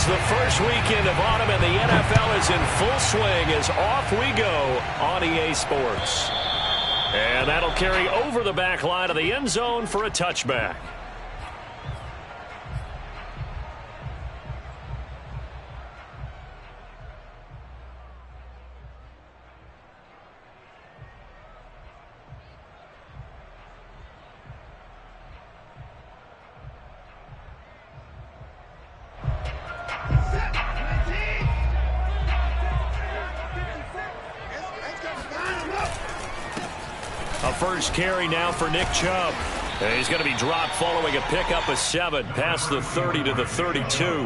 The first weekend of autumn and the NFL is in full swing as off we go on EA Sports. And that'll carry over the back line of the end zone for a touchback. A first carry now for Nick Chubb. And he's going to be dropped following a pickup of 7 past the 30 to the 32.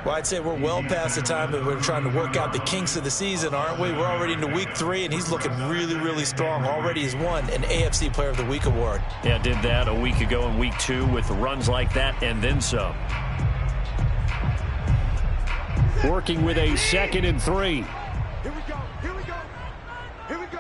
Well, I'd say we're well past the time that we're trying to work out the kinks of the season, aren't we? We're already into week 3, and he's looking really, really strong. Already has won an AFC Player of the Week award. Yeah, did that a week ago in week 2 with runs like that and then some. Working with a 2nd and 3. Here we go. Here we go. Here we go.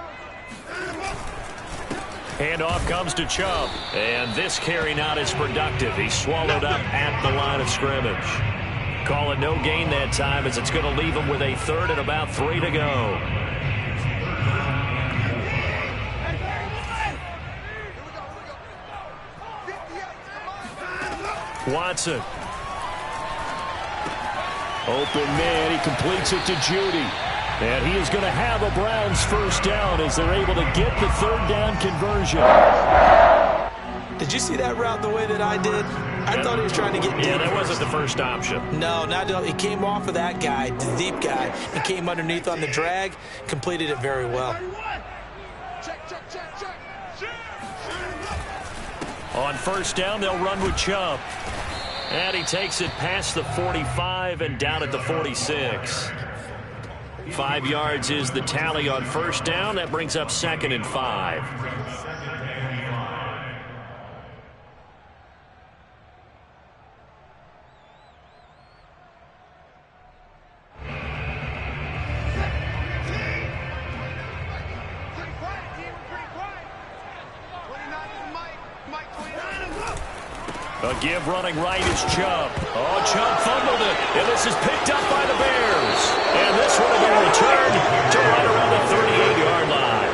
Handoff comes to Chubb. And this carry not as productive. He's swallowed up at the line of scrimmage. Call it no gain that time as it's going to leave him with a 3rd and about 3 to go. Watson. Open man. He completes it to Judy. And he is going to have a Browns first down as they're able to get the 3rd down conversion. Did you see that route the way that I did? I thought he was trying to get deep. Yeah, that wasn't the first option. No, not at all. He came off of that guy, the deep guy. He came underneath on the drag, completed it very well. On first down, they'll run with Chubb. And he takes it past the 45 and down at the 46. 5 yards is the tally on first down. That brings up 2nd and 5. A give running right is Chubb. Oh, Chubb fumbled it, and this is picked up by the Bears. And this one will be returned to right around the 38-yard line.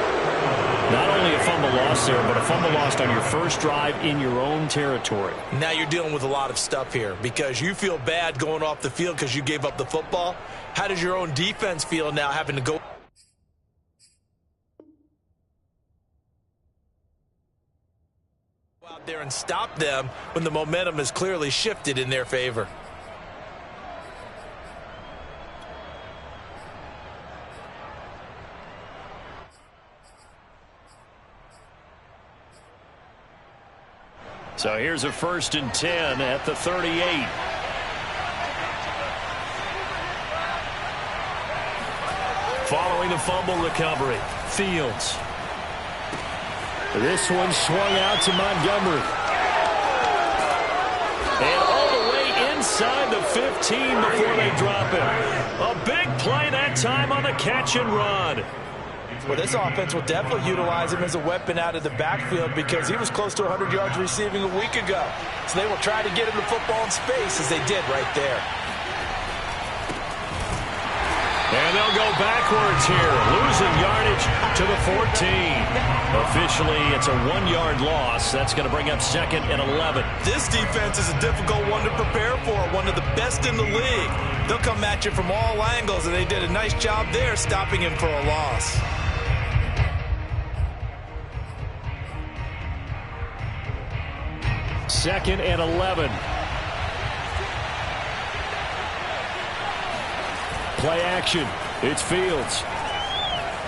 Not only a fumble loss there, but a fumble lost on your first drive in your own territory. Now you're dealing with a lot of stuff here because you feel bad going off the field because you gave up the football. How does your own defense feel now having to go out there and stop them when the momentum has clearly shifted in their favor? So here's a 1st and 10 at the 38. Following the fumble recovery, Fields. This one swung out to Montgomery. And all the way inside the 15 before they drop him. A big play that time on the catch and run. Well, this offense will definitely utilize him as a weapon out of the backfield because he was close to 100 yards receiving a week ago. So they will try to get him the football in space as they did right there. And they'll go backwards here, losing yardage to the 14. Officially, it's a 1-yard loss. That's going to bring up 2nd and 11. This defense is a difficult one to prepare for, one of the best in the league. They'll come at you from all angles, and they did a nice job there stopping him for a loss. Second and 11. Play action. It's Fields.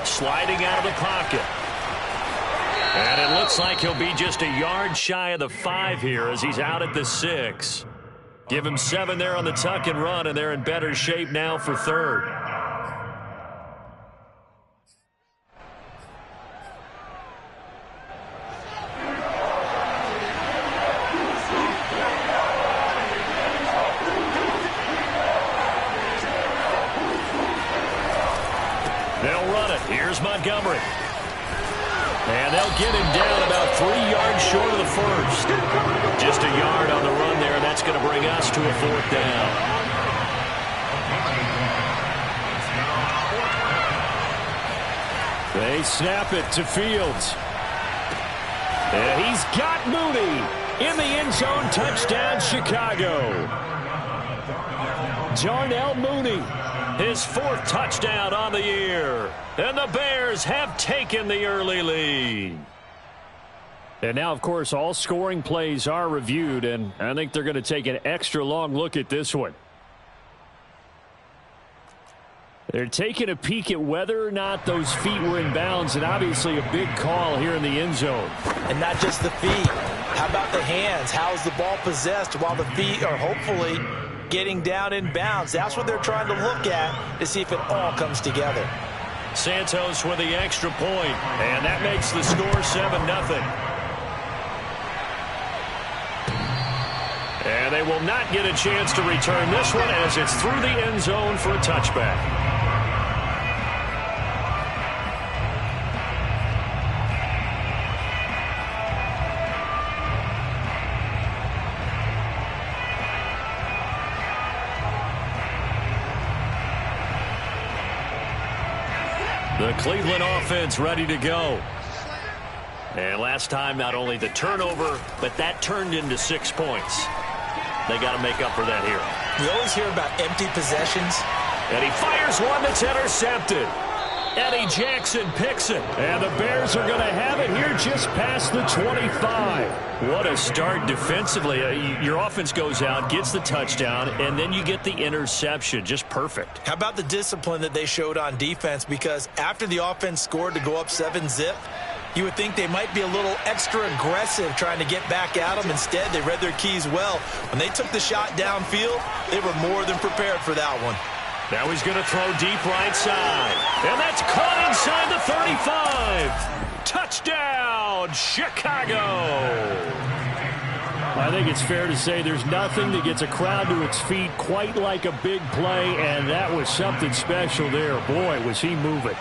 Sliding out of the pocket. And it looks like he'll be just a yard shy of the 5 here as he's out at the 6. Give him 7 there on the tuck and run, and they're in better shape now for 3rd. They'll run it. Here's Montgomery. And they'll get him down about 3 yards short of the first. Just a yard on the run there, and that's going to bring us to a 4th down. They snap it to Fields. And he's got Mooney in the end zone. Touchdown, Chicago. Darnell Mooney, his 4th touchdown on the year. And the Bears have taken the early lead. And now, of course, all scoring plays are reviewed, and I think they're going to take an extra long look at this one. They're taking a peek at whether or not those feet were in bounds, and obviously a big call here in the end zone. And not just the feet. How about the hands? How's the ball possessed while the feet are hopefully getting down in bounds? That's what they're trying to look at to see if it all comes together. Santos with the extra point, and that makes the score 7-0. And they will not get a chance to return this one as it's through the end zone for a touchback. The Cleveland offense ready to go. And last time, not only the turnover, but that turned into 6 points. They got to make up for that here. You always hear about empty possessions. And he fires one that's intercepted. Eddie Jackson picks it. And the Bears are going to have it here just past the 25. What a start defensively. Your offense goes out, gets the touchdown, and then you get the interception. Just perfect. How about the discipline that they showed on defense? Because after the offense scored to go up 7-0, you would think they might be a little extra aggressive trying to get back at them. Instead, they read their keys well. When they took the shot downfield, they were more than prepared for that one. Now he's going to throw deep right side. And that's caught inside the 35. Touchdown, Chicago. I think it's fair to say there's nothing that gets a crowd to its feet quite like a big play, and that was something special there. Boy, was he moving.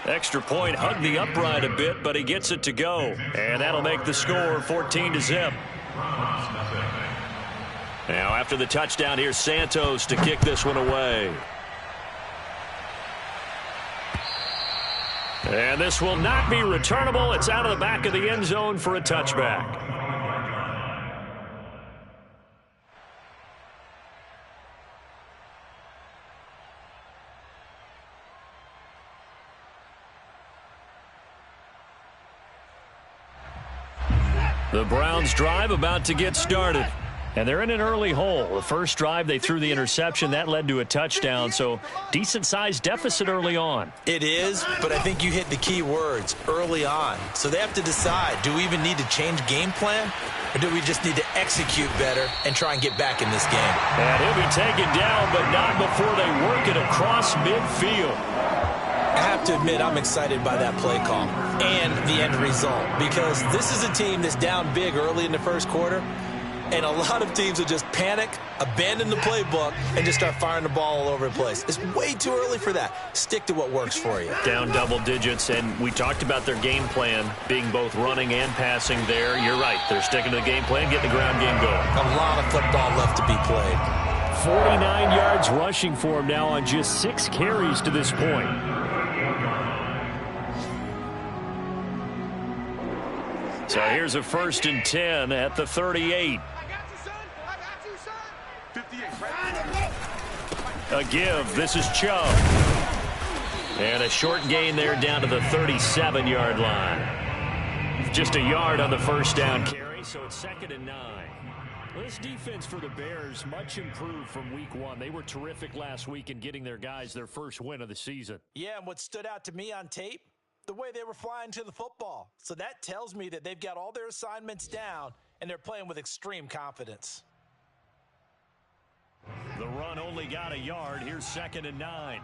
Extra point hugged the upright a bit, but he gets it to go. And that'll make the score 14-0. Now after the touchdown, here's Santos to kick this one away. And this will not be returnable. It's out of the back of the end zone for a touchback. The Browns drive about to get started. And they're in an early hole. The first drive, they threw the interception. That led to a touchdown, so decent-sized deficit early on. It is, but I think you hit the key words, early on. So they have to decide, do we even need to change game plan, or do we just need to execute better and try and get back in this game? And he'll be taken down, but not before they work it across midfield. I have to admit, I'm excited by that play call and the end result, because this is a team that's down big early in the first quarter. And a lot of teams will just panic, abandon the playbook, and just start firing the ball all over the place. It's way too early for that. Stick to what works for you. Down double digits, and we talked about their game plan being both running and passing there. You're right. They're sticking to the game plan, getting the ground game going. A lot of football left to be played. 49 yards rushing for him now on just 6 carries to this point. So here's a 1st and 10 at the 38. A give. This is Chubb. And a short gain there down to the 37-yard line. Just a yard on the first down carry, so it's 2nd and 9. Well, this defense for the Bears, much improved from week 1. They were terrific last week in getting their guys their first win of the season. Yeah, and what stood out to me on tape, the way they were flying to the football. So that tells me that they've got all their assignments down, and they're playing with extreme confidence. The run only got a yard. Here's 2nd and 9.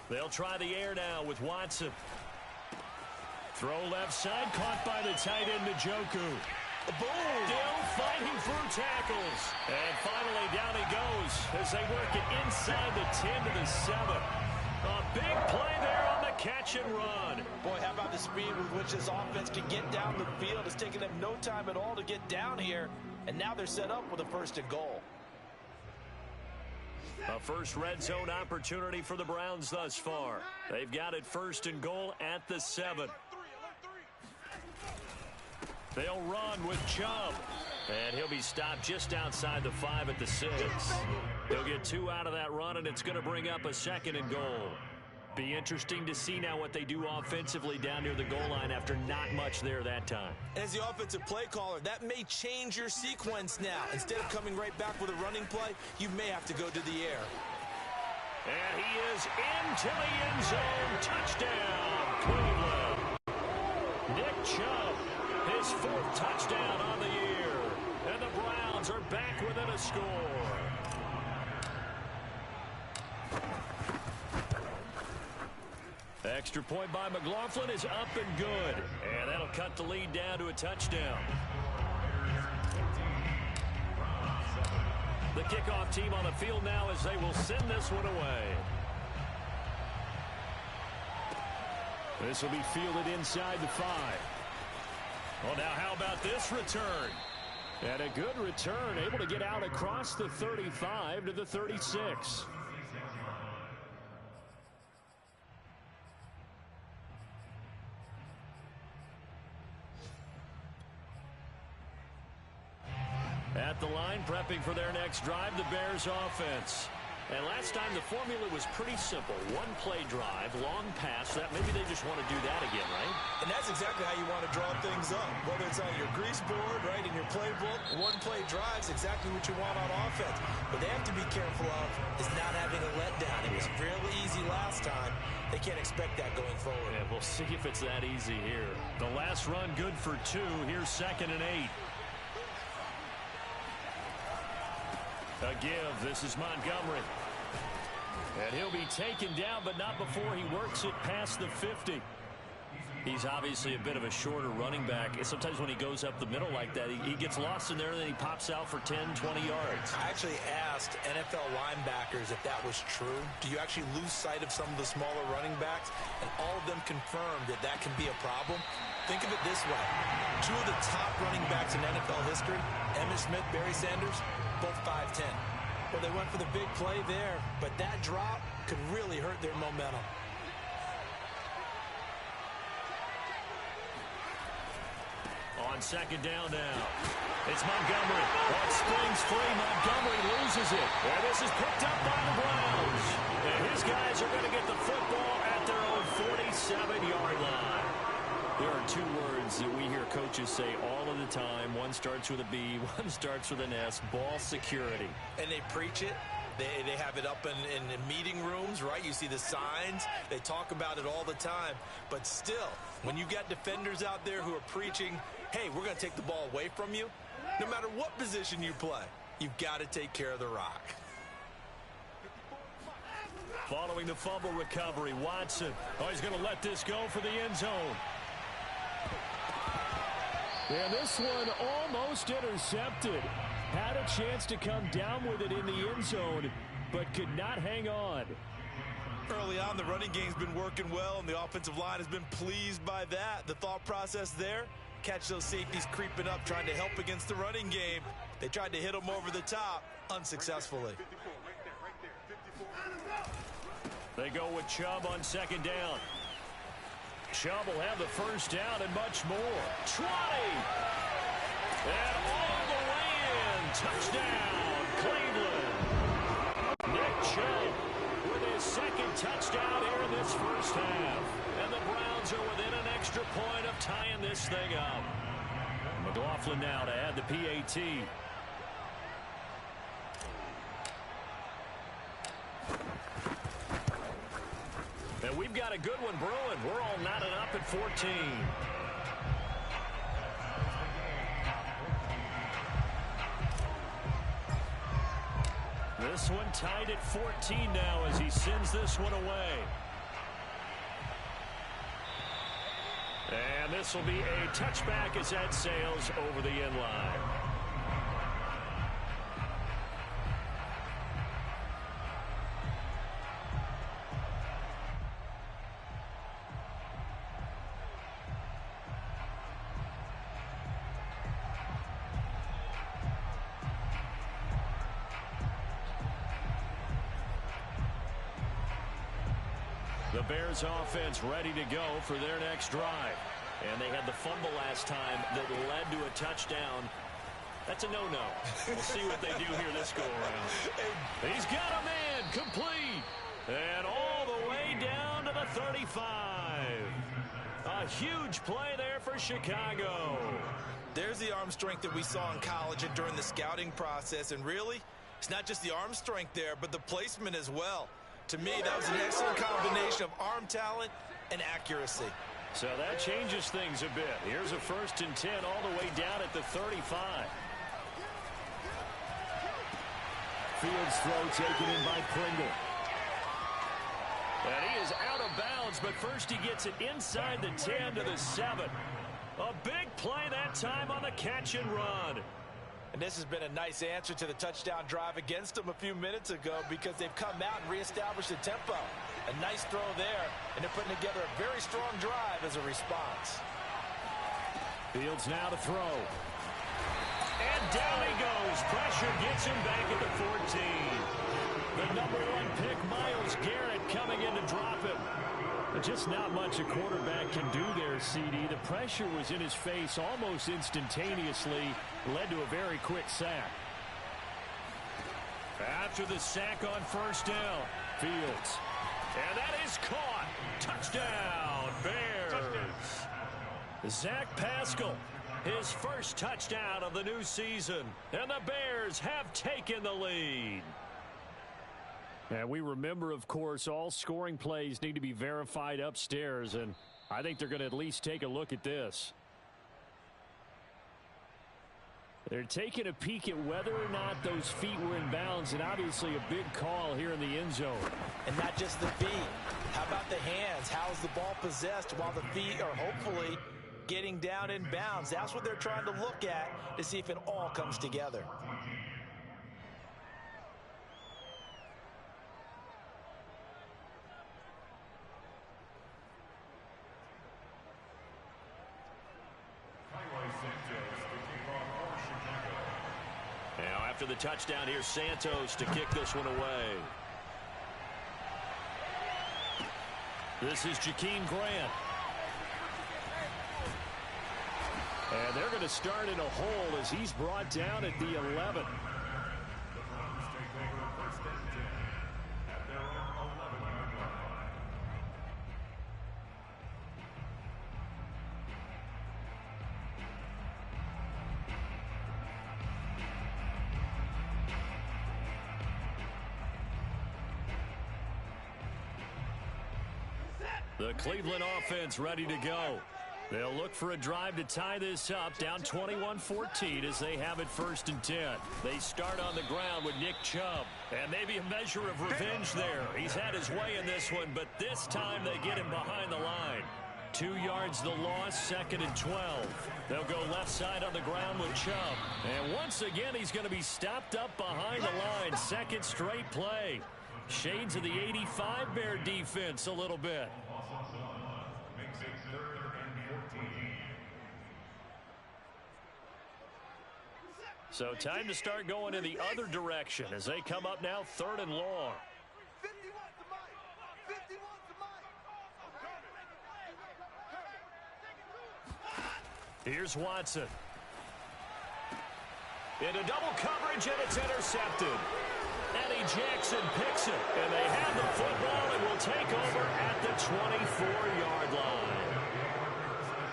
They'll try the air now with Watson. Throw left side, caught by the tight end Njoku. Boom! Still fighting through tackles. And finally down he goes as they work it inside the 10 to the 7. A big play there on the a catch and run. Boy, how about the speed with which this offense can get down the field? It's taken them no time at all to get down here, and now they're set up with a 1st and goal. A first red zone opportunity for the Browns thus far. They've got it 1st and goal at the 7. They'll run with Chubb. And he'll be stopped just outside the 5 at the 6. They'll get 2 out of that run, and it's going to bring up a 2nd and goal. Be interesting to see now what they do offensively down near the goal line after not much there that time. As the offensive play caller, that may change your sequence now. Instead of coming right back with a running play, you may have to go to the air. And he is into the end zone. Touchdown, Cleveland. Nick Chubb, his 4th touchdown on the year. And the Browns are back within a score. Extra point by McLaughlin is up and good. And that'll cut the lead down to a touchdown. The kickoff team on the field now as they will send this one away. This will be fielded inside the 5. Well, now how about this return? And a good return, able to get out across the 35 to the 36. At the line, prepping for their next drive, the Bears offense. And last time, the formula was pretty simple. 1-play drive, long pass. That maybe they just want to do that again, right? And that's exactly how you want to draw things up. Whether it's on your grease board, right, in your playbook, 1-play drive is exactly what you want on offense. What they have to be careful of is not having a letdown. It was fairly easy last time. They can't expect that going forward. Yeah, we'll see if it's that easy here. The last run good for 2. Here's 2nd and 8. A give. This is Montgomery. And he'll be taken down, but not before he works it past the 50. He's obviously a bit of a shorter running back. And sometimes when he goes up the middle like that, he gets lost in there, and then he pops out for 10, 20 yards. I actually asked NFL linebackers if that was true. Do you actually lose sight of some of the smaller running backs? And all of them confirmed that that can be a problem. Think of it this way. 2 of the top running backs in NFL history, Emmitt Smith, Barry Sanders, both 5'10". Well, they went for the big play there, but that drop could really hurt their momentum. On 2nd down now, it's Montgomery. That springs free. Montgomery loses it. And this is picked up by the Browns. And his guys are going to get the football at their own 47-yard line. There are 2 words that we hear coaches say all of the time. One starts with a B, one starts with an S. Ball security. And they preach it. They have it up in meeting rooms, right? You see the signs. They talk about it all the time. But still, when you got defenders out there who are preaching, hey, we're going to take the ball away from you, no matter what position you play, you've got to take care of the rock. Following the fumble recovery, Watson. Oh, he's going to let this go for the end zone. And this one almost intercepted. Had a chance to come down with it in the end zone, but could not hang on. Early on, the running game's been working well, and the offensive line has been pleased by that. The thought process there, catch those safeties creeping up, trying to help against the running game. They tried to hit them over the top, unsuccessfully. They go with Chubb on 2nd down. Chubb will have the first down and much more. 20! And all the way in. Touchdown, Cleveland. Nick Chubb with his 2nd touchdown here in this first half. And the Browns are within an extra point of tying this thing up. McLaughlin now to add the PAT. And we've got a good one brewing. We're all knotted up at 14. This one tied at 14 now as he sends this one away. And this will be a touchback as that sails over the end line. The Bears offense ready to go for their next drive. And they had the fumble last time that led to a touchdown. That's a no-no. We'll see what they do here this go-around. He's got a man complete. And all the way down to the 35. A huge play there for Chicago. There's the arm strength that we saw in college and during the scouting process. And really, it's not just the arm strength there, but the placement as well. To me, that was an excellent combination of arm talent and accuracy. So that changes things a bit. Here's a 1st and 10 all the way down at the 35. Fields throw taken in by Pringle. And he is out of bounds, but first he gets it inside the 10 to the 7. A big play that time on the catch and run. And this has been a nice answer to the touchdown drive against them a few minutes ago because they've come out and reestablished the tempo. A nice throw there, and they're putting together a very strong drive as a response. Fields now to throw. And down he goes. Pressure gets him back at the 14. The number 1 pick, Myles Garrett, coming in to drop him. But just not much a quarterback can do there, CD. The pressure was in his face almost instantaneously. Led to a very quick sack. After the sack on 1st down, Fields. And that is caught. Touchdown, Bears. Touchdown. Zach Pascal, his first touchdown of the new season. And the Bears have taken the lead. And we remember, of course, all scoring plays need to be verified upstairs, and I think they're going to at least take a look at this. They're taking a peek at whether or not those feet were in bounds, and obviously a big call here in the end zone. And not just the feet. How about the hands? How's the ball possessed while the feet are hopefully getting down in bounds? That's what they're trying to look at to see if it all comes together. Now after the touchdown, here's Santos to kick this one away. This is Jakeem Grant. And they're going to start in a hole as he's brought down at the 11. The Cleveland offense ready to go. They'll look for a drive to tie this up, down 21-14 as they have it 1st and 10. They start on the ground with Nick Chubb, and maybe a measure of revenge there. He's had his way in this one, but this time they get him behind the line. 2 yards the loss, 2nd and 12. They'll go left side on the ground with Chubb. And once again, he's going to be stopped up behind the line. 2nd straight play. Shades of the 85 Bear defense a little bit. So time to start going in the other direction as they come up now 3rd and long. 51 to Mike. 51 to Mike. Here's Watson. Into double coverage, and it's intercepted. Eddie Jackson picks it, and they have the football and will take over at the 24-yard line.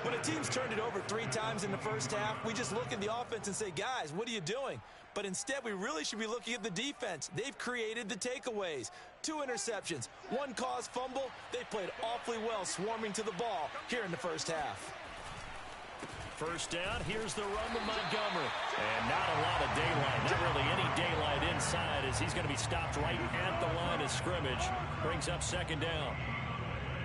When a team's turned it over 3 times in the first half, we just look at the offense and say, guys, what are you doing? But instead, we really should be looking at the defense. They've created the takeaways. 2 interceptions, 1 caused fumble. They played awfully well swarming to the ball here in the first half. 1st down, here's the run to Montgomery. And not a lot of daylight, not really any daylight inside as he's going to be stopped right at the line of scrimmage. Brings up 2nd down.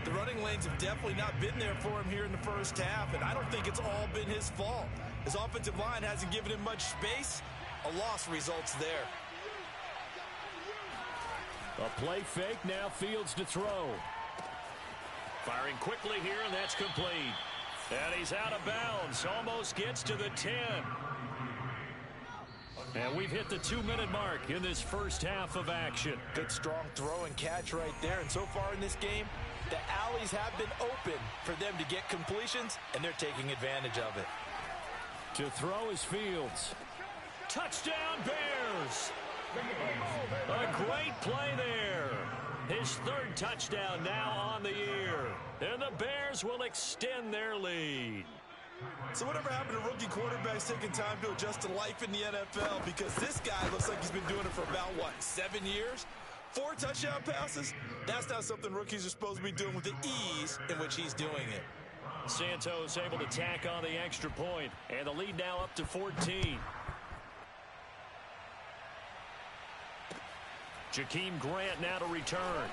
The running lanes have definitely not been there for him here in the first half, and I don't think it's all been his fault. His offensive line hasn't given him much space. A loss results there. A play fake, now Fields to throw. Firing quickly here, and that's complete. And he's out of bounds, almost gets to the 10. And we've hit the 2-minute mark in this first half of action. Good strong throw and catch right there. And so far in this game, The alleys have been open for them to get completions, and they're taking advantage of it. To throw is Fields. Touchdown, Bears! A great play there. His third touchdown now on the year. And the Bears will extend their lead. So whatever happened to rookie quarterbacks taking time to adjust to life in the NFL? Because this guy looks like he's been doing it for about, 7 years? 4 touchdown passes? That's not something rookies are supposed to be doing with the ease in which he's doing it. Santos able to tack on the extra point, and the lead now up to 14. Jakeem Grant now to return.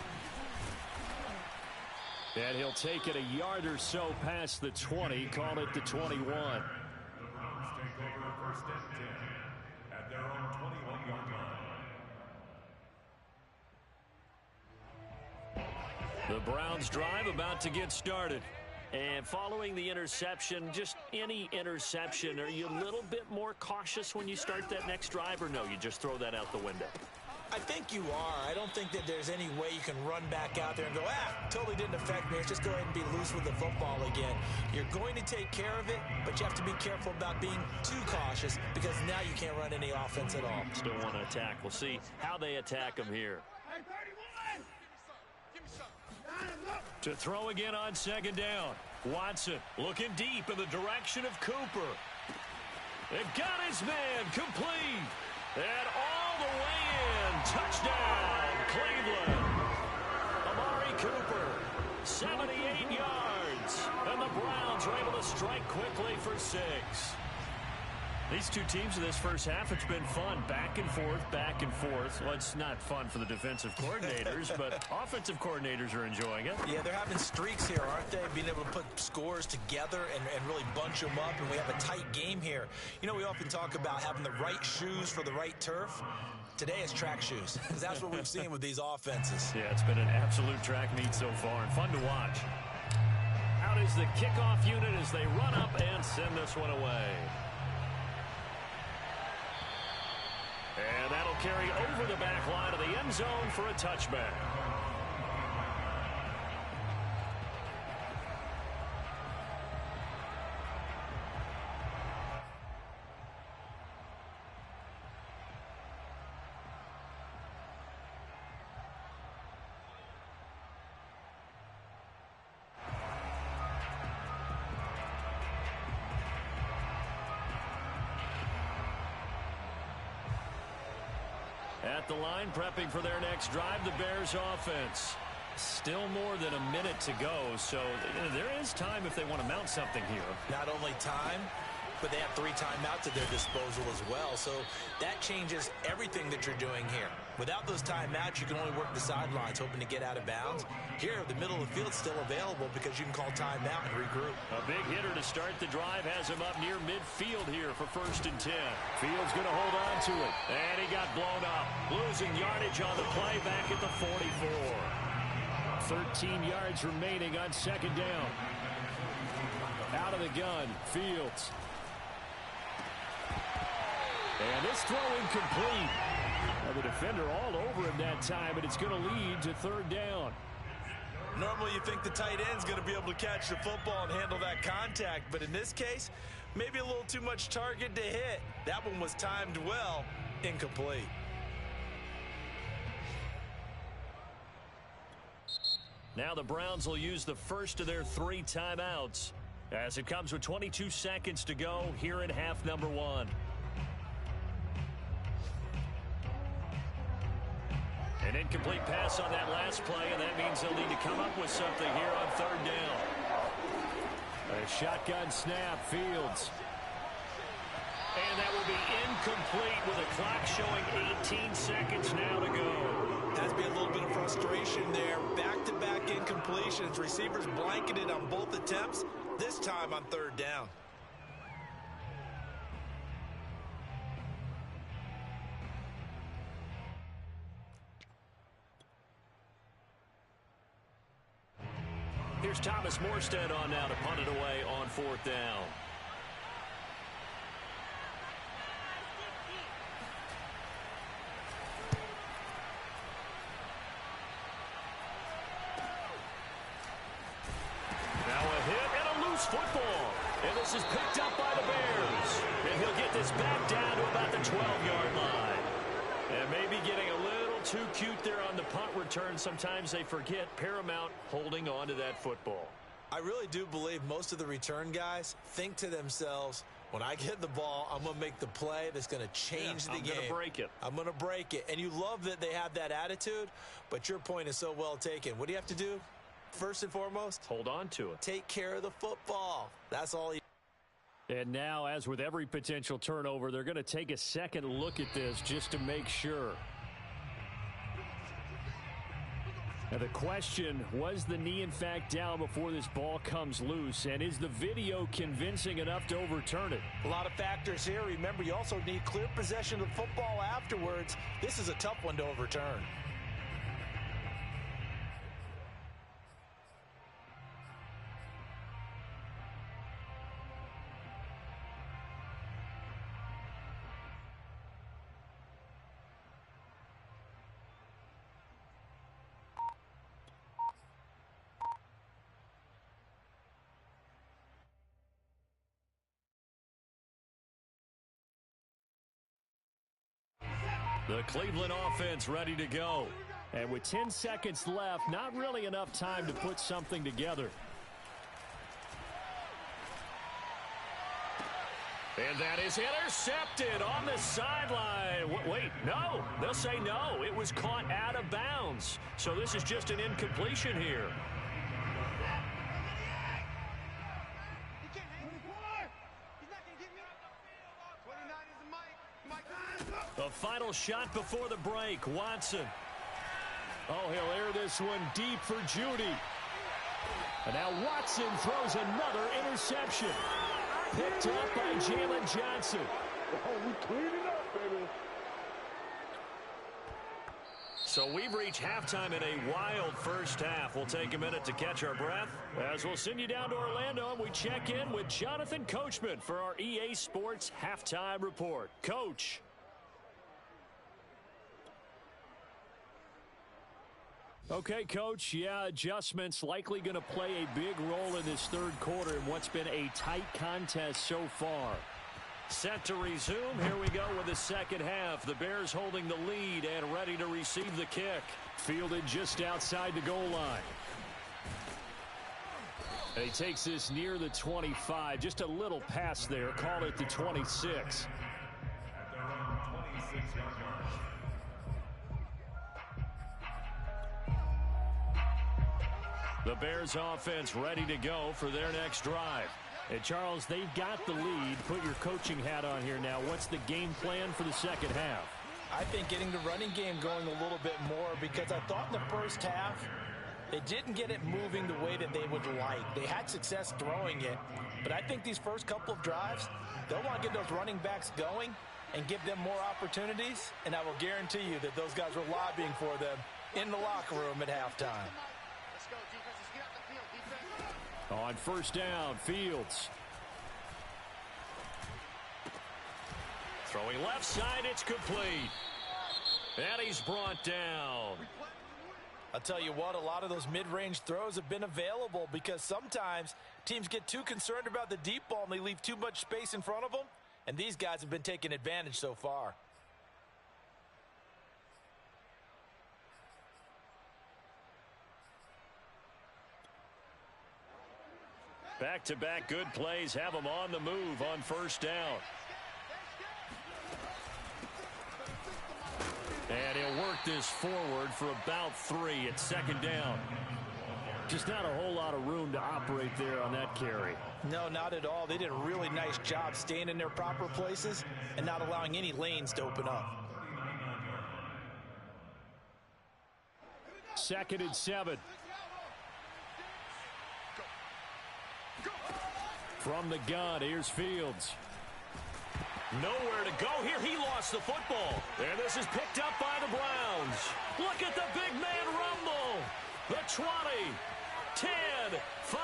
And he'll take it a yard or so past the 20, call it the 21. Browns take over first and 10 at their own 21-yard line. The Browns drive about to get started. And following the interception, just any interception, are you a little bit more cautious when you start that next drive, or no, you just throw that out the window? I think you are. I don't think that there's any way you can run back out there and go, totally didn't affect me. Let's just go ahead and be loose with the football again. You're going to take care of it, but you have to be careful about being too cautious because now you can't run any offense at all. Still want to attack. We'll see how they attack him here. To throw again on second down. Watson looking deep in the direction of Cooper. It got his man complete. And all the way in. Touchdown, Cleveland. Amari Cooper, 78 yards. And the Browns are able to strike quickly for 6. These two teams in this first half, it's been fun. Back and forth, back and forth. Well, it's not fun for the defensive coordinators, but offensive coordinators are enjoying it. Yeah, they're having streaks here, aren't they? Being able to put scores together and really bunch them up, and we have a tight game here. You know, we often talk about having the right shoes for the right turf. Today it's track shoes, because that's what we've seen with these offenses. Yeah, it's been an absolute track meet so far, and fun to watch. Out is the kickoff unit as they run up and send this one away. And that'll carry over the back line of the end zone for a touchback. At the line, prepping for their next drive, the Bears offense. Still more than a minute to go, so there is time if they want to mount something here. Not only time, but they have 3 timeouts at their disposal as well, so that changes everything that you're doing here. Without those timeouts, you can only work the sidelines, hoping to get out of bounds. Here, the middle of the field's still available because you can call timeout and regroup. A big hitter to start the drive has him up near midfield here for 1st and 10. Fields going to hold on to it, and he got blown up. Losing yardage on the play back at the 44. 13 yards remaining on 2nd down. Out of the gun, Fields. And this throw incomplete. Now the defender all over him that time, and it's going to lead to 3rd down. Normally you think the tight end's going to be able to catch the football and handle that contact, but in this case, maybe a little too much target to hit. That one was timed well, incomplete. Now the Browns will use the first of their 3 timeouts as it comes with 22 seconds to go here in half number 1. An incomplete pass on that last play, and that means they'll need to come up with something here on 3rd down. A shotgun snap, Fields. And that will be incomplete with a clock showing 18 seconds now to go. Has to be a little bit of frustration there. Back-to-back incompletions. Receivers blanketed on both attempts, this time on 3rd down. Here's Thomas Morstead on now to punt it away on 4th down. And this is picked up by the Bears. And he'll get this back down to about the 12-yard line. And maybe getting a little too cute there on the punt return. Sometimes they forget paramount holding on to that football. I really do believe most of the return guys think to themselves, when I get the ball, I'm going to make the play that's going to change the game. I'm going to break it. I'm going to break it. And you love that they have that attitude, but your point is so well taken. What do you have to do? First and foremost, hold on to it. Take care of the football. That's all. And now, as with every potential turnover, they're going to take a second look at this just to make sure. Now the question, was the knee in fact down before this ball comes loose? And is the video convincing enough to overturn it? A lot of factors here. Remember, you also need clear possession of the football afterwards. This is a tough one to overturn. The Cleveland offense ready to go. And with 10 seconds left, not really enough time to put something together. And that is intercepted on the sideline. Wait, no. They'll say no. It was caught out of bounds. So this is just an incompletion here. The final shot before the break. Watson. Oh, he'll air this one deep for Judy. And now Watson throws another interception. Picked up by Jalen Johnson. Oh, we cleaning up, baby. So we've reached halftime in a wild first half. We'll take a minute to catch our breath as we'll send you down to Orlando and we check in with Jonathan Coachman for our EA Sports Halftime Report. Coach. Okay, Coach, yeah, adjustments likely going to play a big role in this third quarter in what's been a tight contest so far. Set to resume. Here we go with the second half. The Bears holding the lead and ready to receive the kick. Fielded just outside the goal line. And he takes this near the 25. Just a little pass there. Call it the 26. At their own 26-yard line. The Bears offense ready to go for their next drive. And Charles, they've got the lead. Put your coaching hat on here now. What's the game plan for the second half? I think getting the running game going a little bit more, because I thought in the first half they didn't get it moving the way that they would like. They had success throwing it, but I think these first couple of drives, they'll want to get those running backs going and give them more opportunities, and I will guarantee you that those guys were lobbying for them in the locker room at halftime. On first down, Fields. Throwing left side, it's complete. And he's brought down. I'll tell you what, a lot of those mid-range throws have been available because sometimes teams get too concerned about the deep ball and they leave too much space in front of them, and these guys have been taking advantage so far. Back-to-back good plays have them on the move on first down. And he'll work this forward for about 3 at second down. Just not a whole lot of room to operate there on that carry. No, not at all. They did a really nice job staying in their proper places and not allowing any lanes to open up. 2nd and 7. From the gun, here's Fields. Nowhere to go here. He lost the football. And this is picked up by the Browns. Look at the big man rumble. The 20, 10, 5,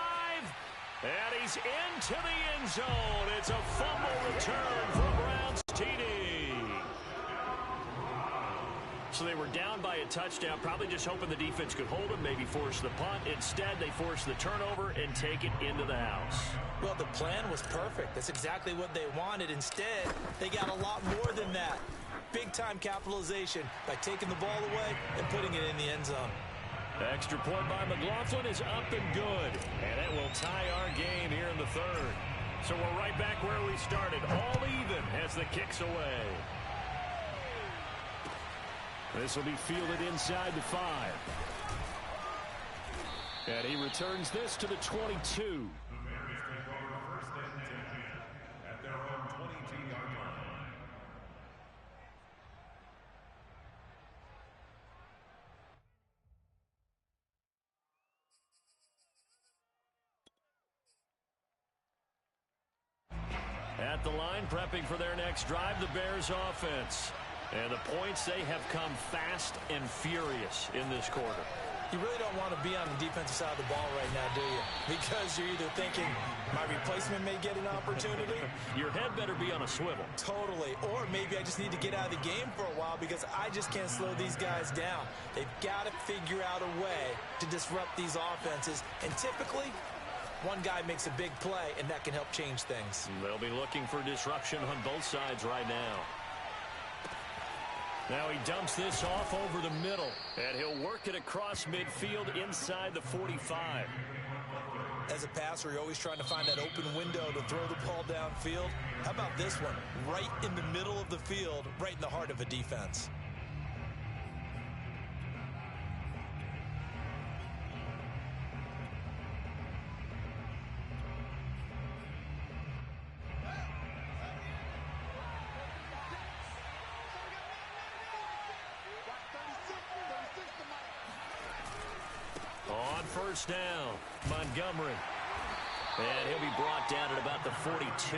and he's into the end zone. It's a fumble return for Browns TD. So they were down by a touchdown, probably just hoping the defense could hold them, maybe force the punt. Instead, they force the turnover and take it into the house. Well, the plan was perfect. That's exactly what they wanted. Instead, they got a lot more than that. Big-time capitalization by taking the ball away and putting it in the end zone. Extra point by McLaughlin is up and good. And it will tie our game here in the third. So we're right back where we started, all even as the kick's away. This will be fielded inside the 5. And he returns this to the 22. The Bears take over first and 10 at their own 22-yard line. At the line, prepping for their next drive, the Bears offense. And the points, they have come fast and furious in this quarter. You really don't want to be on the defensive side of the ball right now, do you? Because you're either thinking, my replacement may get an opportunity. Your head better be on a swivel. Totally. Or maybe I just need to get out of the game for a while because I just can't slow these guys down. They've got to figure out a way to disrupt these offenses. And typically, one guy makes a big play, and that can help change things. They'll be looking for disruption on both sides right now. Now he dumps this off over the middle, and he'll work it across midfield inside the 45. As a passer, you're always trying to find that open window to throw the ball downfield. How about this one? Right in the middle of the field, right in the heart of a defense. On first down, Montgomery. And he'll be brought down at about the 42.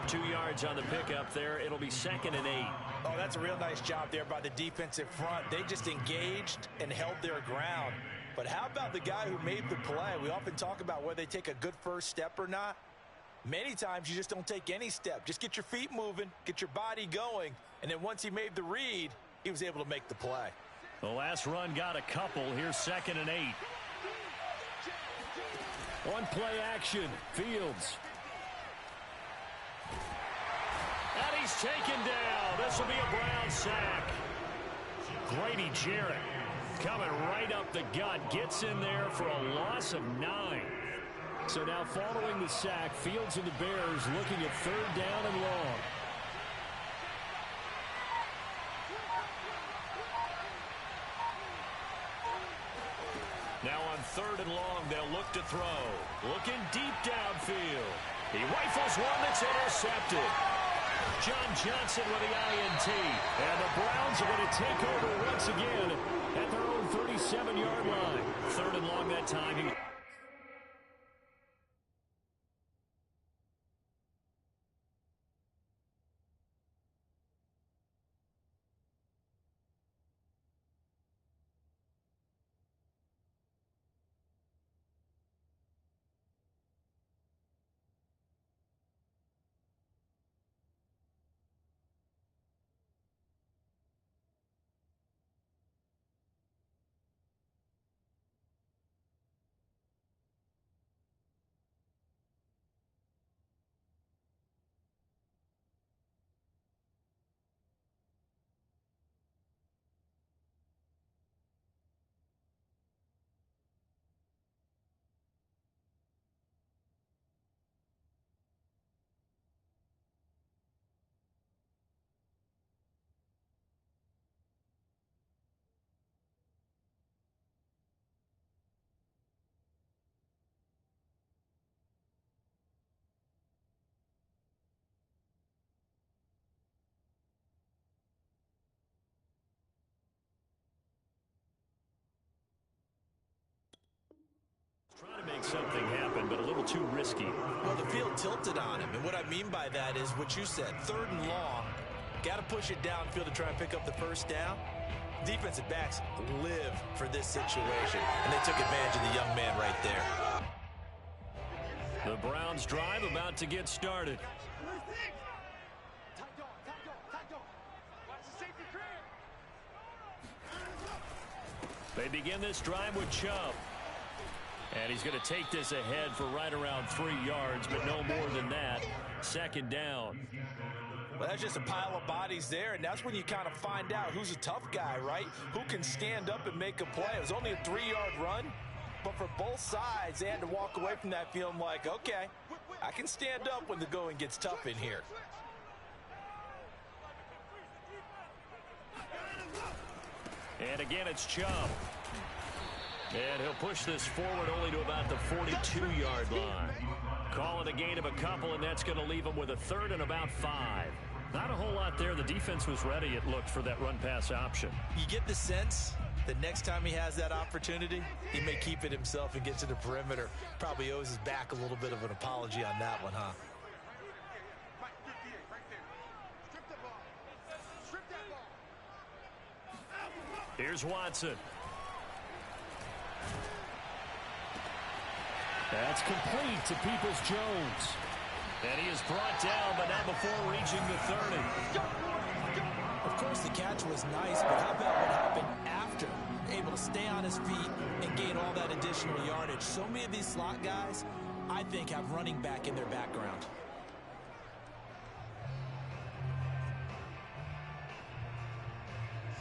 2 yards on the pickup there. It'll be 2nd and 8. Oh, that's a real nice job there by the defensive front. They just engaged and held their ground. But how about the guy who made the play? We often talk about whether they take a good first step or not. Many times you just don't take any step. Just get your feet moving, get your body going, and then once he made the read, he was able to make the play. The last run got a couple. Here's 2nd and 8. On play action, Fields. And he's taken down. This will be a Brown sack. Grady Jarrett coming right up the gut. Gets in there for a loss of 9. So now following the sack, Fields and the Bears looking at 3rd down and long. Now on 3rd and long, they'll look to throw. Looking deep downfield. He rifles one that's intercepted. John Johnson with the INT. And the Browns are going to take over once again at their own 37-yard line. 3rd and long that time. Trying to make something happen, but a little too risky. Well, the field tilted on him, and what I mean by that is what you said, 3rd and long. Got to push it downfield to try and pick up the first down. Defensive backs live for this situation, and they took advantage of the young man right there. The Browns drive about to get started. They begin this drive with Chubb. And he's going to take this ahead for right around 3 yards, but no more than that. Second down. Well, that's just a pile of bodies there, and that's when you kind of find out who's a tough guy, right? Who can stand up and make a play. It was only a 3-yard run, but for both sides, they had to walk away from that feeling like, okay, I can stand up when the going gets tough in here. And again, it's Chubb. And he'll push this forward only to about the 42-yard line. Call it a gain of a couple, and that's going to leave him with a third and about 5. Not a whole lot there. The defense was ready, it looked, for that run-pass option. You get the sense that next time he has that opportunity, he may keep it himself and get to the perimeter. Probably owes his back a little bit of an apology on that one, huh? Here's Watson. That's complete to Peoples-Jones. And he is brought down, but not before reaching the 30. Of course, the catch was nice, but how about what happened after? Able to stay on his feet and gain all that additional yardage. So many of these slot guys, I think, have running back in their background.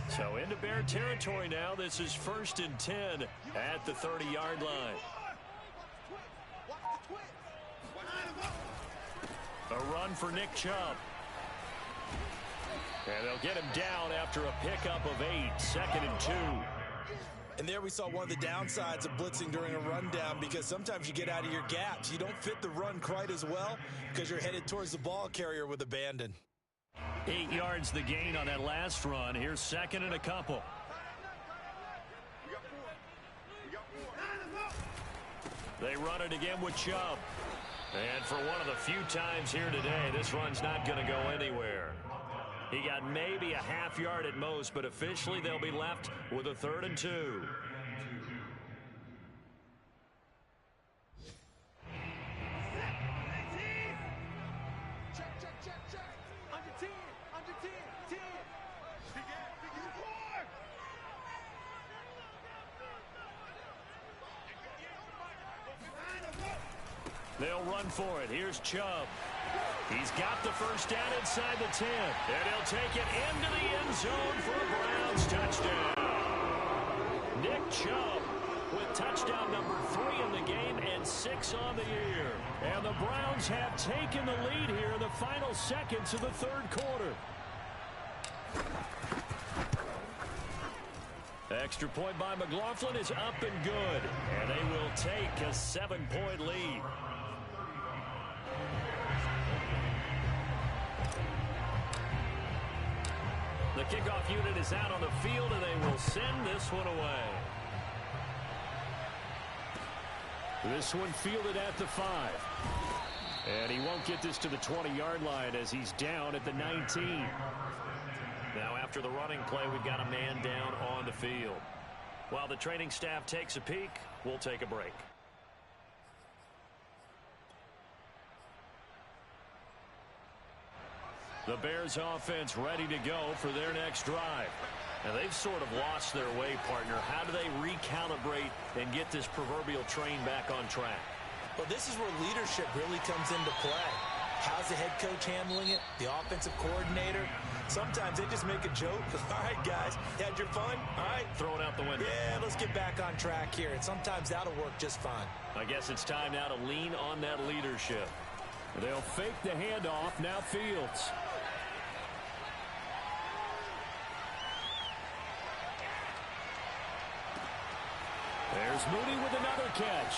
So into Bear territory now. This is 1st and 10 at the 30-yard line. A run for Nick Chubb. And they'll get him down after a pickup of 8, 2nd and 2. And there we saw one of the downsides of blitzing during a rundown, because sometimes you get out of your gaps. You don't fit the run quite as well because you're headed towards the ball carrier with abandon. 8 yards the gain on that last run. Here's 2nd and a couple. They run it again with Chubb. And for one of the few times here today, this run's not going to go anywhere. He got maybe a half yard at most, but officially they'll be left with a 3rd and 2. They'll run for it. Here's Chubb. He's got the first down inside the 10. And he'll take it into the end zone for a Browns touchdown. Nick Chubb with touchdown number 3 in the game and 6 on the year. And the Browns have taken the lead here in the final seconds of the 3rd quarter. Extra point by McLaughlin is up and good. And they will take a 7-point lead. The kickoff unit is out on the field, and they will send this one away. This one fielded at the 5. And he won't get this to the 20-yard line as he's down at the 19. Now after the running play, we've got a man down on the field. While the training staff takes a peek, we'll take a break. The Bears offense ready to go for their next drive. And they've sort of lost their way, partner. How do they recalibrate and get this proverbial train back on track? Well, this is where leadership really comes into play. How's the head coach handling it? The offensive coordinator? Sometimes they just make a joke. All right, guys, you had your fun? All right. Throw it out the window. Yeah, let's get back on track here. And sometimes that'll work just fine. I guess it's time now to lean on that leadership. They'll fake the handoff. Now Fields. There's Mooney with another catch.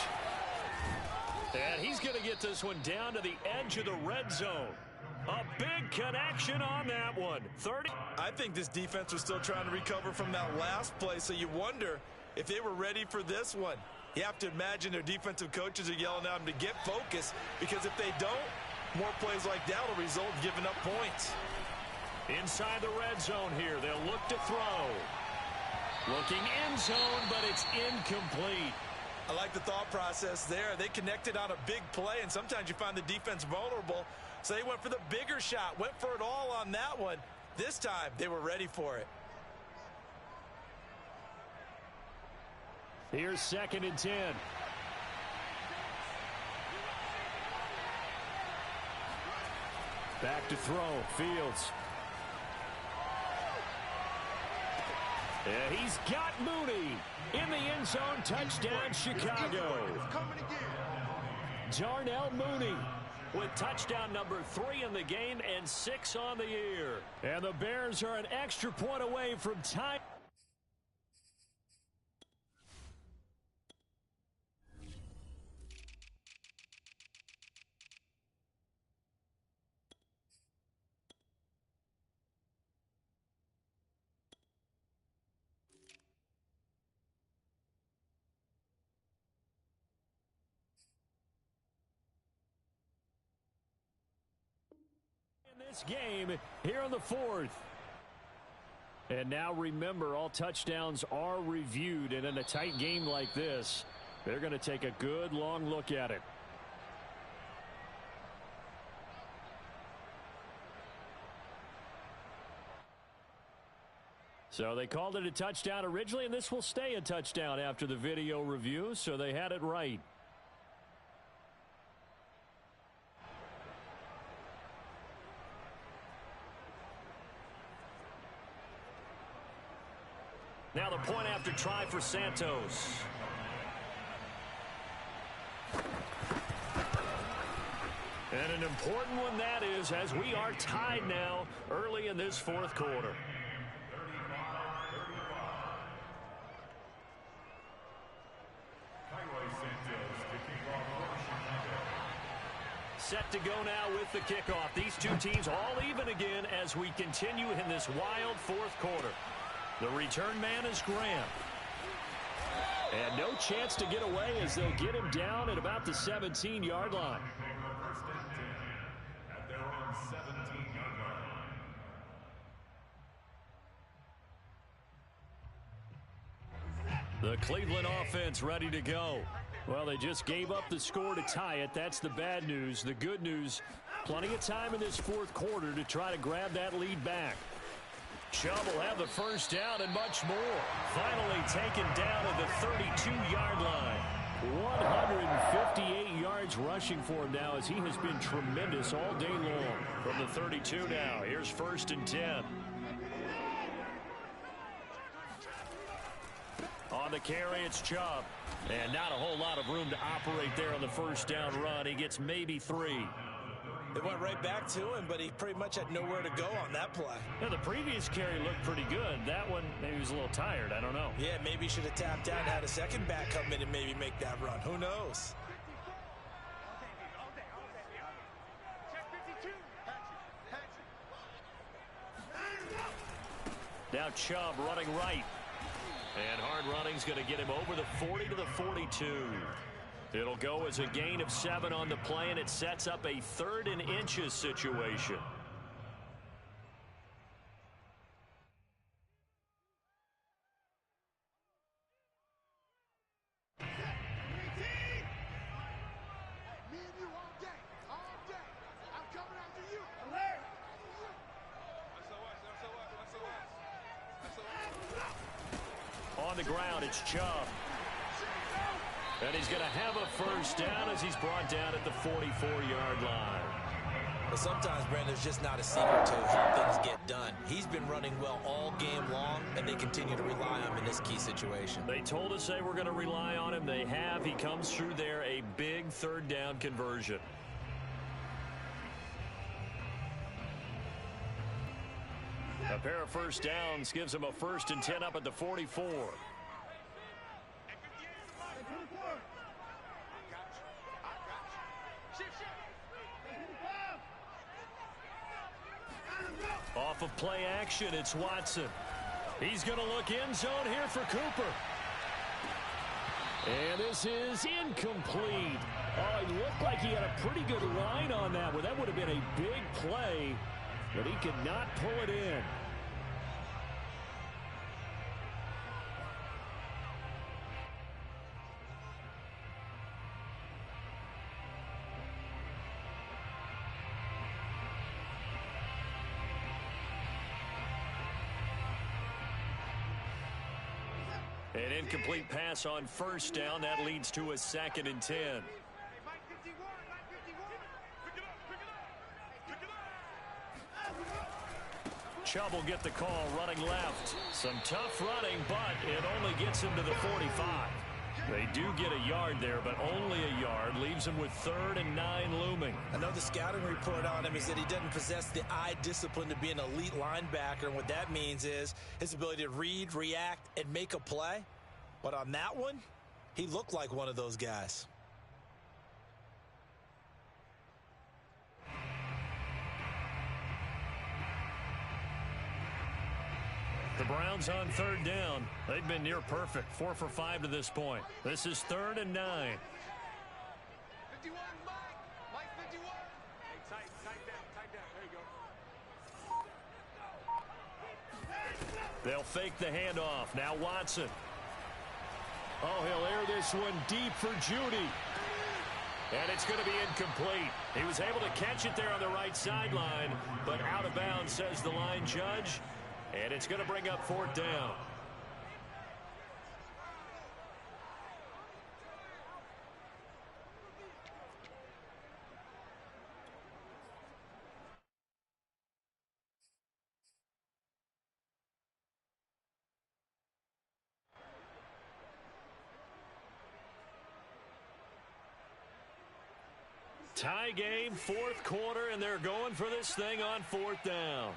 And he's going to get this one down to the edge of the red zone. A big connection on that one. 30. I think this defense was still trying to recover from that last play, so you wonder if they were ready for this one. You have to imagine their defensive coaches are yelling at them to get focused, because if they don't, more plays like that will result in giving up points. Inside the red zone here, they'll look to throw. Looking end zone, but it's incomplete. I like the thought process there. They connected on a big play, and sometimes you find the defense vulnerable. So they went for the bigger shot, went for it all on that one. This time, they were ready for it. Here's 2nd and 10. Back to throw. Fields. He's got Mooney in the end zone. Touchdown, Chicago. Darnell Mooney with touchdown number 3 in the game and 6 on the year. And the Bears are an extra point away from time. This game here in the 4th. And now remember, all touchdowns are reviewed, and in a tight game like this, they're going to take a good long look at it. So they called it a touchdown originally, and this will stay a touchdown after the video review, so they had it right. Now the point after try for Santos. And an important one that is, as we are tied now early in this 4th quarter. Set to go now with the kickoff. These two teams all even again as we continue in this wild 4th quarter. The return man is Graham. And no chance to get away as they'll get him down at about the 17-yard line. At their own 17-yard line. The Cleveland offense ready to go. Well, they just gave up the score to tie it. That's the bad news. The good news, plenty of time in this 4th quarter to try to grab that lead back. Chubb will have the first down and much more. Finally taken down at the 32-yard line. 158 yards rushing for him now as he has been tremendous all day long. From the 32 now, here's 1st and 10. On the carry, it's Chubb. And not a whole lot of room to operate there on the first down run. He gets maybe 3. It went right back to him, but he pretty much had nowhere to go on that play. Yeah, the previous carry looked pretty good. That one, maybe he was a little tired. I don't know. Yeah, maybe he should have tapped out and had a second back come in and maybe make that run. Who knows? Now Chubb running right. And hard running's going to get him over the 40 to the 42. It'll go as a gain of 7 on the play, and it sets up a 3rd and inches situation. On the ground, it's Chubb. And he's going to have a first down as he's brought down at the 44-yard line. But sometimes, Brandon, there's just not a secret to how things get done. He's been running well all game long, and they continue to rely on him in this key situation. They told us they were going to rely on him. They have. He comes through there, a big 3rd down conversion. A pair of first downs gives him a 1st and 10 up at the 44. Off of play action, it's Watson. He's going to look end zone here for Cooper. And this is incomplete. Oh, it looked like he had a pretty good line on that one. That would have been a big play, but he could not pull it in. An incomplete pass on first down. That leads to a 2nd and 10. Chubb will get the call running left. Some tough running, but it only gets him to the 45. They do get a yard there, but only a yard. Leaves him with 3rd and 9 looming. I know the scouting report on him is that he doesn't possess the eye discipline to be an elite linebacker. And what that means is his ability to read, react, and make a play. But on that one, he looked like one of those guys. The Browns on 3rd down. They've been near perfect. 4 for 5 to this point. This is 3rd and 9. 51, Mike 51. Hey, tight down. There you go. They'll fake the handoff. Now Watson. Oh, he'll air this one deep for Judy. And it's going to be incomplete. He was able to catch it there on the right sideline, but out of bounds, says the line judge. And it's going to bring up 4th down. Tie game, 4th quarter, and they're going for this thing on 4th down.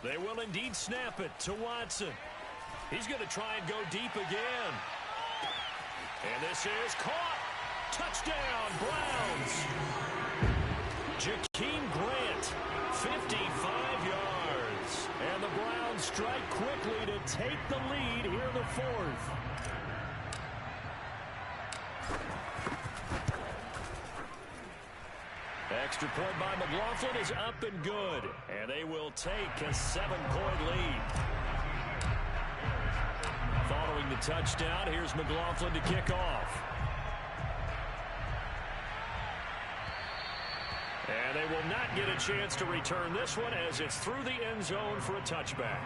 They will indeed snap it to Watson. He's going to try and go deep again. And this is caught. Touchdown, Browns. Jakeem Grant, 55 yards. And the Browns strike quickly to take the lead here in the 4th. Extra point by McLaughlin is up and good. And they will take a 7-point lead. Following the touchdown, here's McLaughlin to kick off. And they will not get a chance to return this one as it's through the end zone for a touchback.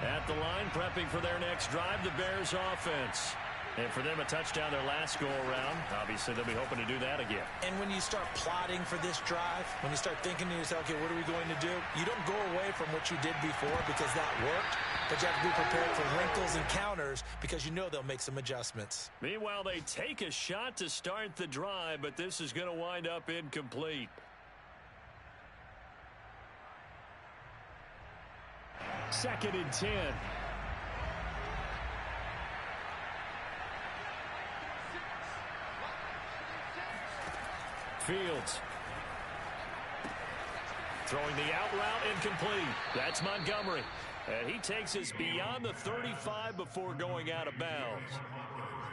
At the line, prepping for their next drive, the Bears offense. And for them, a touchdown their last go-around. Obviously, they'll be hoping to do that again. And when you start plotting for this drive, when you start thinking to yourself, okay, what are we going to do? You don't go away from what you did before because that worked, but you have to be prepared for wrinkles and counters because you know they'll make some adjustments. Meanwhile, they take a shot to start the drive, but this is going to wind up incomplete. Second and 10. Fields. Throwing the out route, incomplete. That's Montgomery. And he takes us beyond the 35 before going out of bounds.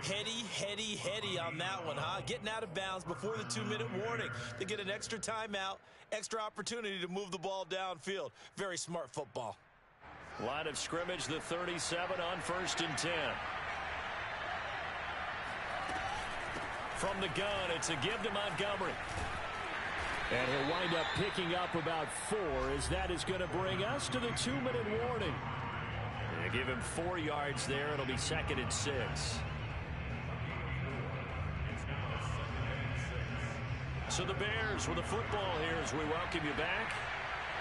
Heady on that one, huh? Getting out of bounds before the 2-minute warning. They get an extra timeout, extra opportunity to move the ball downfield. Very smart football. Line of scrimmage, the 37 on 1st and 10. From the gun, it's a give to Montgomery. And he'll wind up picking up about 4 as that is going to bring us to the 2-minute warning. They give him 4 yards there. It'll be 2nd and 6. So the Bears with the football here as we welcome you back.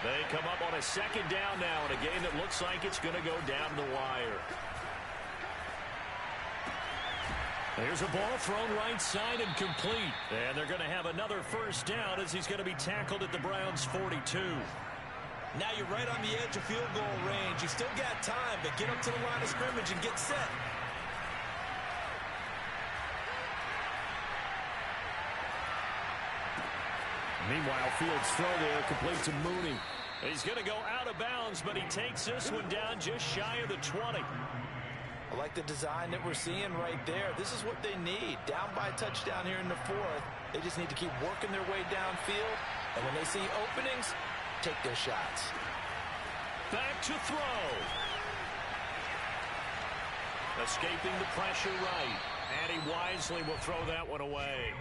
They come up on a 2nd down now in a game that looks like it's going to go down the wire. Here's a ball thrown right side and complete. And they're going to have another 1st down as he's going to be tackled at the Browns' 42. Now you're right on the edge of field goal range. You still got time, but get up to the line of scrimmage and get set. Meanwhile, Fields' throw there complete to Mooney. He's going to go out of bounds, but he takes this one down just shy of the 20. I like the design that we're seeing right there. This is what they need. Down by a touchdown here in the 4th. They just need to keep working their way downfield. And when they see openings, take their shots. Back to throw. Escaping the pressure right. And he wisely will throw that one away.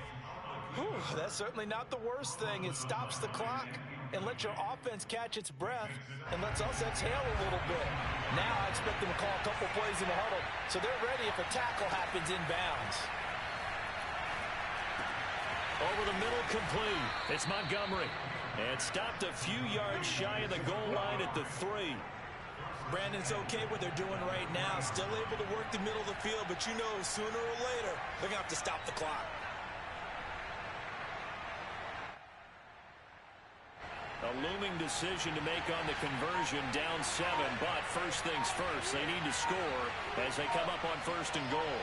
Whew, that's certainly not the worst thing. It stops the clock and lets your offense catch its breath and lets us exhale a little bit. Now I expect them to call a couple plays in the huddle so they're ready if a tackle happens inbounds. Over the middle, complete. It's Montgomery. And stopped a few yards shy of the goal line at the 3. Brandon, it's okay what they're doing right now. Still able to work the middle of the field, but you know sooner or later they're going to have to stop the clock. A looming decision to make on the conversion, down 7. But first things first, they need to score as they come up on 1st and goal.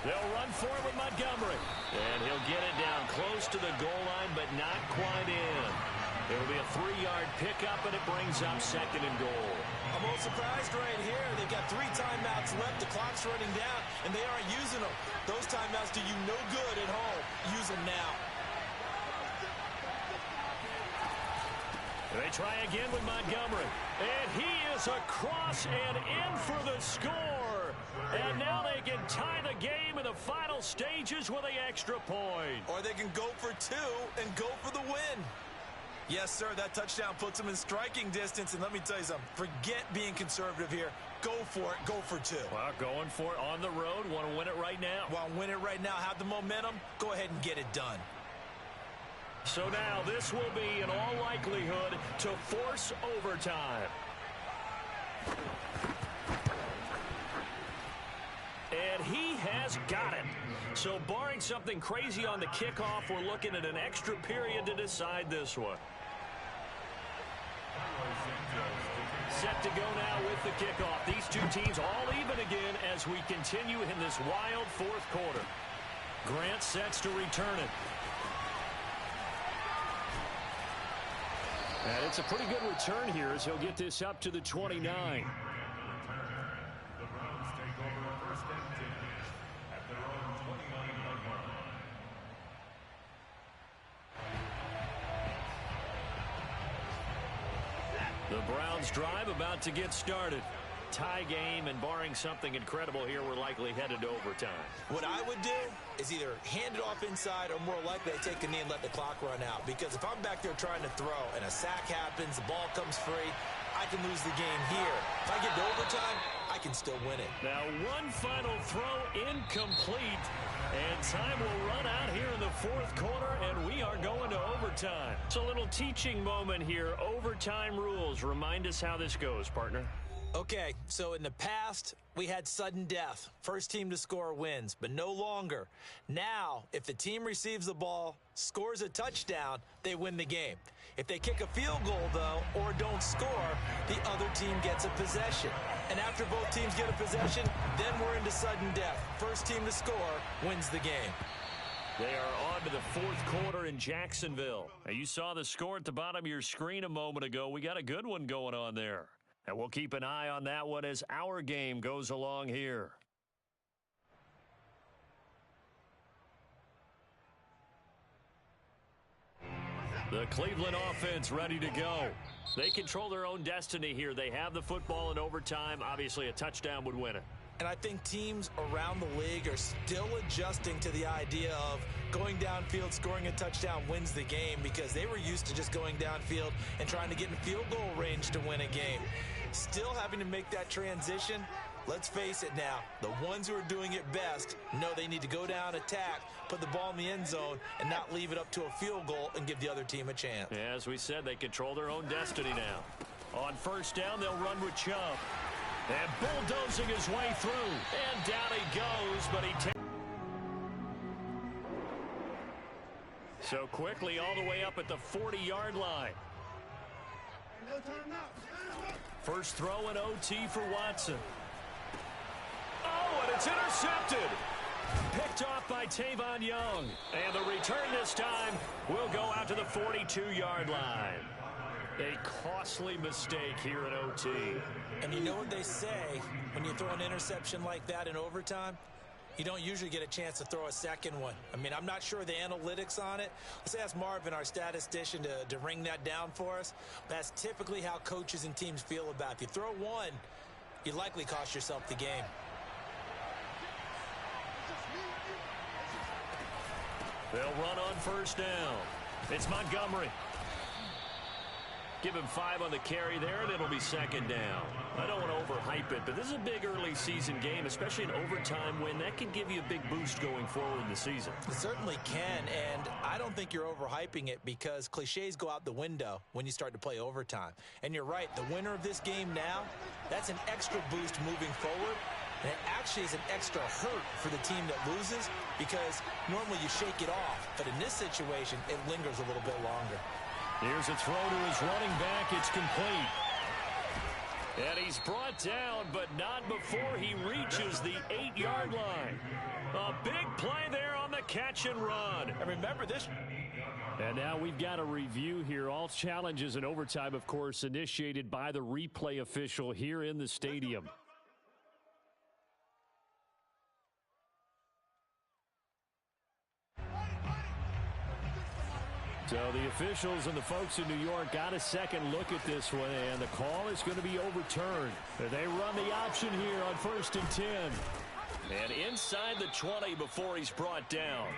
They'll run for it with Montgomery. And he'll get it down close to the goal line, but not quite in. It'll be a 3-yard pickup, and it brings up 2nd and goal. I'm a little surprised right here. They've got 3 timeouts left. The clock's running down, and they aren't using them. Those timeouts do you no good at home. Use them now. They try again with Montgomery. And he is across and in for the score. And now they can tie the game in the final stages with an extra point. Or they can go for 2 and go for the win. Yes, sir, that touchdown puts them in striking distance. And let me tell you something. Forget being conservative here. Go for it. Go for 2. Well, going for it on the road. Want to win it right now. Want to win it right now. Have the momentum. Go ahead and get it done. So now this will be, in all likelihood, to force overtime. And he has got it. So barring something crazy on the kickoff, we're looking at an extra period to decide this one. Set to go now with the kickoff. These two teams all even again as we continue in this wild 4th quarter. Grant sets to return it. And it's a pretty good return here as he'll get this up to the 29. The Browns take over 1st and 10 at their own 29-yard line. The Browns drive about to get started. Tie game, and barring something incredible here, we're likely headed to overtime. What I would do is either hand it off inside or more likely to take a knee and let the clock run out. Because if I'm back there trying to throw and a sack happens, the ball comes free, I can lose the game here. If I get to overtime, I can still win it. Now one final throw incomplete, and time will run out here in the 4th quarter, and we are going to overtime. It's a little teaching moment here. Overtime rules. Remind us how this goes, partner. Okay, so in the past, we had sudden death. First team to score wins, but no longer. Now, if the team receives the ball, scores a touchdown, they win the game. If they kick a field goal, though, or don't score, the other team gets a possession. And after both teams get a possession, then we're into sudden death. First team to score wins the game. They are on to the 4th quarter in Jacksonville. Now, you saw the score at the bottom of your screen a moment ago. We got a good one going on there. And we'll keep an eye on that one as our game goes along here. The Cleveland offense ready to go. They control their own destiny here. They have the football in overtime. Obviously, a touchdown would win it. And I think teams around the league are still adjusting to the idea of going downfield, scoring a touchdown wins the game, because they were used to just going downfield and trying to get in field goal range to win a game. Still having to make that transition. Let's face it now, the ones who are doing it best know they need to go down, attack, put the ball in the end zone, and not leave it up to a field goal and give the other team a chance. Yeah, as we said, they control their own destiny now. On 1st down, they'll run with Chubb. And bulldozing his way through. And down he goes, but he takes. So quickly all the way up at the 40-yard line. First throw in OT for Watson. Oh, and it's intercepted. Picked off by Tavon Young. And the return this time will go out to the 42-yard line. A costly mistake here in OT. And you know what they say, when you throw an interception like that in overtime, you don't usually get a chance to throw a second one. I mean, I'm not sure the analytics on it. Let's ask Marvin, our statistician, to ring that down for us. That's typically how coaches and teams feel about it. If you throw one, you likely cost yourself the game. They'll run on first down. It's Montgomery. Give him 5 on the carry there, and it'll be second down. I don't want to overhype it, but this is a big early season game, especially an overtime win. That can give you a big boost going forward in the season. It certainly can, and I don't think you're overhyping it because cliches go out the window when you start to play overtime. And you're right, the winner of this game now, that's an extra boost moving forward. And it actually is an extra hurt for the team that loses because normally you shake it off. But in this situation, it lingers a little bit longer. Here's a throw to his running back. It's complete. And he's brought down, but not before he reaches the 8-yard line. A big play there on the catch and run. And remember this. And now we've got a review here. All challenges in overtime, of course, initiated by the replay official here in the stadium. So the officials and the folks in New York got a second look at this one, and the call is going to be overturned. They run the option here on 1st and 10. And inside the 20 before he's brought down.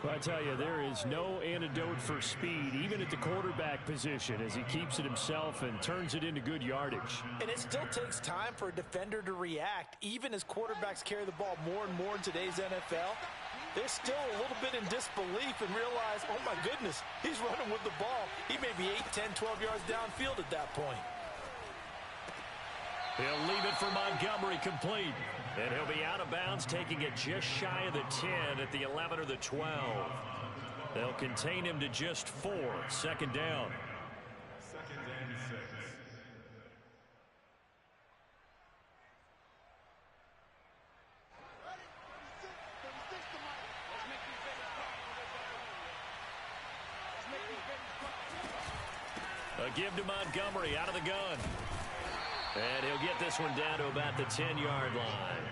Well, I tell you, there is no antidote for speed, even at the quarterback position, as he keeps it himself and turns it into good yardage. And it still takes time for a defender to react, even as quarterbacks carry the ball more and more in today's NFL. They're still a little bit in disbelief and realize, oh, my goodness, he's running with the ball. He may be 8, 10, 12 yards downfield at that point. He'll leave it for Montgomery complete. And he'll be out of bounds, taking it just shy of the 10 at the 11 or the 12. They'll contain him to just 4. Second down. Second and 6. A give to Montgomery out of the gun. And he'll get this one down to about the 10-yard line.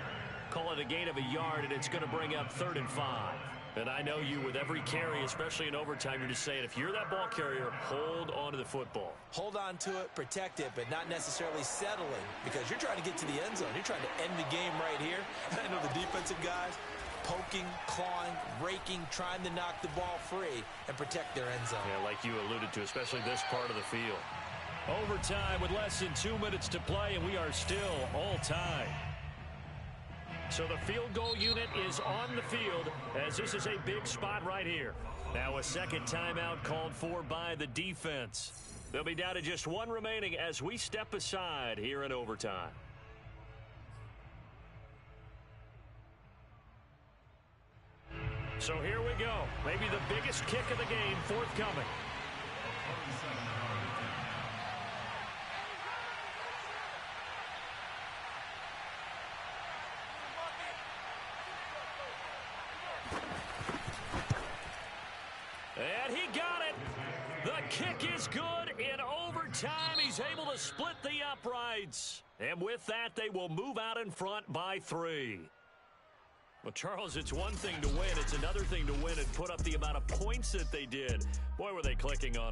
Call it a gain of a yard, and it's going to bring up 3rd and 5. And I know you, with every carry, especially in overtime, you're just saying, if you're that ball carrier, hold on to the football. Hold on to it, protect it, but not necessarily settling because you're trying to get to the end zone. You're trying to end the game right here. I know the defensive guys poking, clawing, raking, trying to knock the ball free and protect their end zone. Yeah, like you alluded to, especially this part of the field. Overtime with less than 2 minutes to play, and we are still all tied. So the field goal unit is on the field as this is a big spot right here. Now a second timeout called for by the defense. They'll be down to just 1 remaining as we step aside here in overtime. So here we go. Maybe the biggest kick of the game forthcoming. And he got it. The kick is good in overtime. He's able to split the uprights. And with that, they will move out in front by 3. Well, Charles, it's one thing to win. It's another thing to win and put up the amount of points that they did. Boy, were they clicking on